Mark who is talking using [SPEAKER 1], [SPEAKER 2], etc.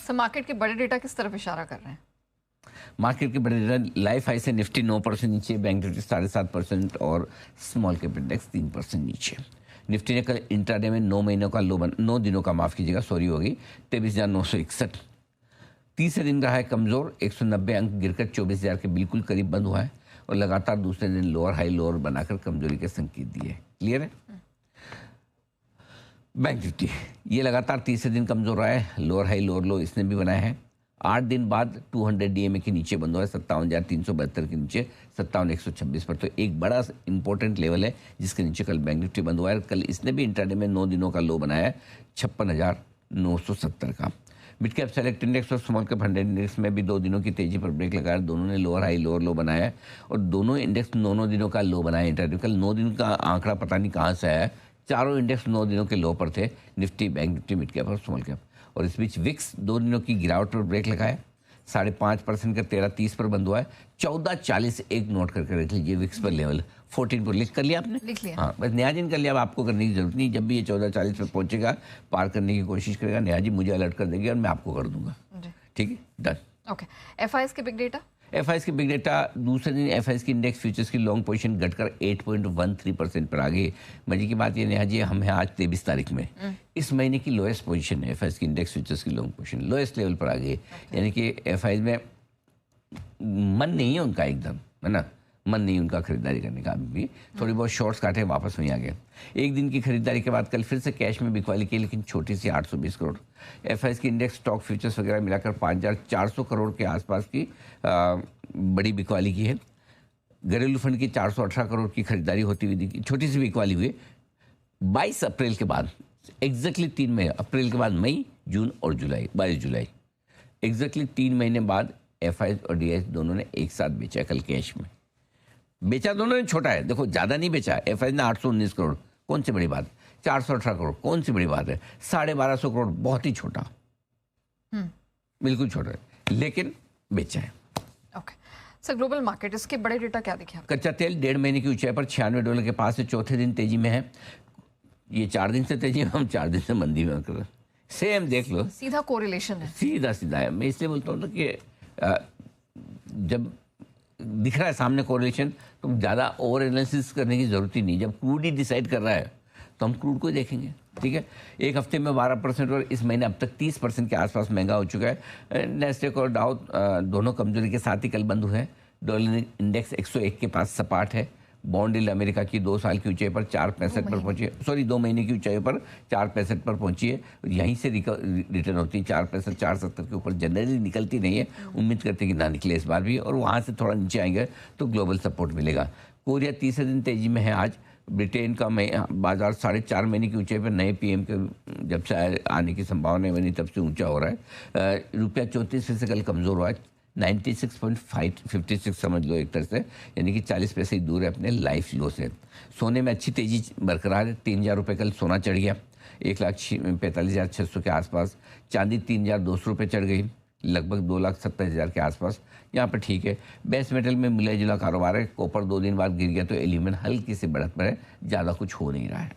[SPEAKER 1] Sir market के बड़े data किस तरफ इशारा कर रहे हैं?
[SPEAKER 2] मार्केट के बड़े डेटा लाइफ हाई से निफ्टी 9% नीचे, बैंक निफ्टी 7.5% और स्मॉल कैप इंडेक्स 3% नीचे। निफ्टी ने कल इंट्राडे में 9 महीनों का लो 9 दिनों का माफ कीजिएगा, सॉरी होगी 23,961। तीसरे दिन रहा है कमजोर, 190 अंक गिरकर 24,000 के बिल्कुल करीब बंद हुआ है और लगातार दूसरे दिन लोअर हाई लोअर बनाकर कमजोरी के संकेत दिए। क्लियर है? बैंक निफ्टी ये लगातार तीसरे दिन कमजोर रहा है, लोअर हाई लोअर लो इसने भी बनाया है। 8 दिन बाद 200 DMA के नीचे बंद हुआ है, 57,372 के नीचे 57,126 पर। तो एक बड़ा इंपॉर्टेंट लेवल है जिसके नीचे कल बैंक निफ्टी बंद हुआ है। कल इसने भी इंट्राडे में 9 दिनों का लो बनाया है 56,970 का। मिड कैप सेलेक्ट इंडेक्स और स्मॉल कैप 100 इंडेक्स में भी 2 दिनों की तेजी पर ब्रेक लगाया। दोनों ने लोअर हाई लोअर लो बनाया है और दोनों इंडेक्स 9 दिनों का लो बनाया। इंट्राडे कल 9 दिन का आंकड़ा पता नहीं कहाँ से आया है, चारों इंडेक्स 9 दिनों के लो पर थे, Nifty, bank Nifty, mid cap और स्मॉल कैप। और इस बीच विक्स 2 दिनों की गिरावट पर ब्रेक लगाया, 5.5% का 13.30 पर बंद हुआ है। 14.40 एक नोट करके रख लीजिए विक्स पर लेवल। 14 पर लिख कर लिया आपने?
[SPEAKER 1] लिख लिया।
[SPEAKER 2] हाँ, बस नया दिन कर लिया, अब आपको करने की जरूरत नहीं। जब भी ये 14.40 पर पहुंचेगा, पार करने की कोशिश करेगा, नया जी मुझे अलर्ट कर देगी और मैं आपको कर दूंगा। ठीक है, डन।
[SPEAKER 1] ओके, एफआईएस के बिग डेटा?
[SPEAKER 2] एफआईएस के बिग डेटा दूसरे दिन एफआईएस की इंडेक्स फ्यूचर्स की लॉन्ग पोजीशन घटकर 8.13% पर आ गई। मजे की बात ये नेहा जी, हम हैं आज 23 तारीख में, इस महीने की लोएस्ट पोजीशन है एफआईएस की इंडेक्स फ्यूचर्स की लॉन्ग पोजीशन लोएस्ट लेवल पर आ गई। यानी कि एफआईएस में मन नहीं है उनका, एकदम है ना, मन नहीं उनका खरीदारी करने का। अभी भी थोड़ी बहुत शॉर्ट्स काटे, वापस वहीं आ गए। एक दिन की खरीदारी के बाद कल फिर से कैश में बिकवाली की, लेकिन छोटी सी 820 करोड़। एफआईएस की इंडेक्स स्टॉक फ्यूचर्स वगैरह मिलाकर 5,400 करोड़ के आसपास की बड़ी बिकवाली की है। घरेलू फंड की 418 करोड़ की खरीदारी होती हुई दिखी, छोटी सी बिकवाली हुई। 22 अप्रैल के बाद एग्जैक्टली 3 महीने, अप्रैल के बाद मई, जून और जुलाई, 22 जुलाई, एग्जैक्टली 3 महीने बाद एफआईएस और डीआईएस दोनों ने एक साथ बेचा। कल कैश में बेचा दोनों ने, छोटा है, देखो ज़्यादा नहीं बेचा। एफआईएस ने 819 करोड़, कौन सी बड़ी बात। 418 करोड़, कौन सी बड़ी बात है। 1250 करोड़, बहुत ही छोटा, बिल्कुल छोटा है, लेकिन बेचा है।
[SPEAKER 1] ओके सर, ग्लोबल मार्केट, इसके बड़े डेटा क्या दिखे?
[SPEAKER 2] कच्चा तेल 1.5 महीने की ऊंचाई पर $96 के पास से चौथे दिन तेजी में है। ये 4 दिन से तेजी में, हम 4 दिन से मंदी में कर रहे हैं। सेम देख लो,
[SPEAKER 1] सीधा कोरिलेशन है,
[SPEAKER 2] सीधा सीधा है। मैं इसलिए बोलता हूँ ना कि जब दिख रहा है सामने कोरिलेशन, तो ज़्यादा ओवर एनालिसिस करने की जरूरत ही नहीं। जब क्रूड ही डिसाइड कर रहा है तो हम क्रूड को देखेंगे। ठीक है, एक हफ्ते में 12% और इस महीने अब तक 30% के आसपास महंगा हो चुका है। नेस्डेक और डाउ दोनों कमजोरी के साथ ही कल बंद हुए हैं। डॉलर इंडेक्स 101 के पास सपाट है। बॉन्ड यील्ड अमेरिका की 2 साल की ऊंचाई पर 4.65 पर पहुंची है, सॉरी 2 महीने की ऊंचाई पर 4.65 पर पहुंची है। यहीं से रिटर्न होती है 4.65 4.70 के ऊपर जनरली निकलती नहीं है। उम्मीद करते हैं कि ना निकले इस बार भी, और वहाँ से थोड़ा नीचे आएंगे तो ग्लोबल सपोर्ट मिलेगा। कोरिया तीसरे दिन तेजी में है आज। ब्रिटेन का बाजार 4.5 महीने की ऊंचाई पर नए पीएम के जब से आने की संभावना बनी तब से ऊंचा हो रहा है। रुपया 34 से कल कमज़ोर हुआ है, 96.56 समझ लो एक तरह से, यानी कि 40 पैसे ही दूर है अपने लाइफ लो से। सोने में अच्छी तेजी बरकरार है, 3,000 रुपये कल सोना चढ़ गया 1,45,600 के आसपास। चांदी 3,200 रुपये चढ़ गई, लगभग 2,70,000 के आसपास। यहाँ पर ठीक है। बेस मेटल में मिला जुला कारोबार है। कॉपर 2 दिन बाद गिर गया तो एल्यूमिनियम हल्की सी बढ़त पर है, ज़्यादा कुछ हो नहीं रहा है।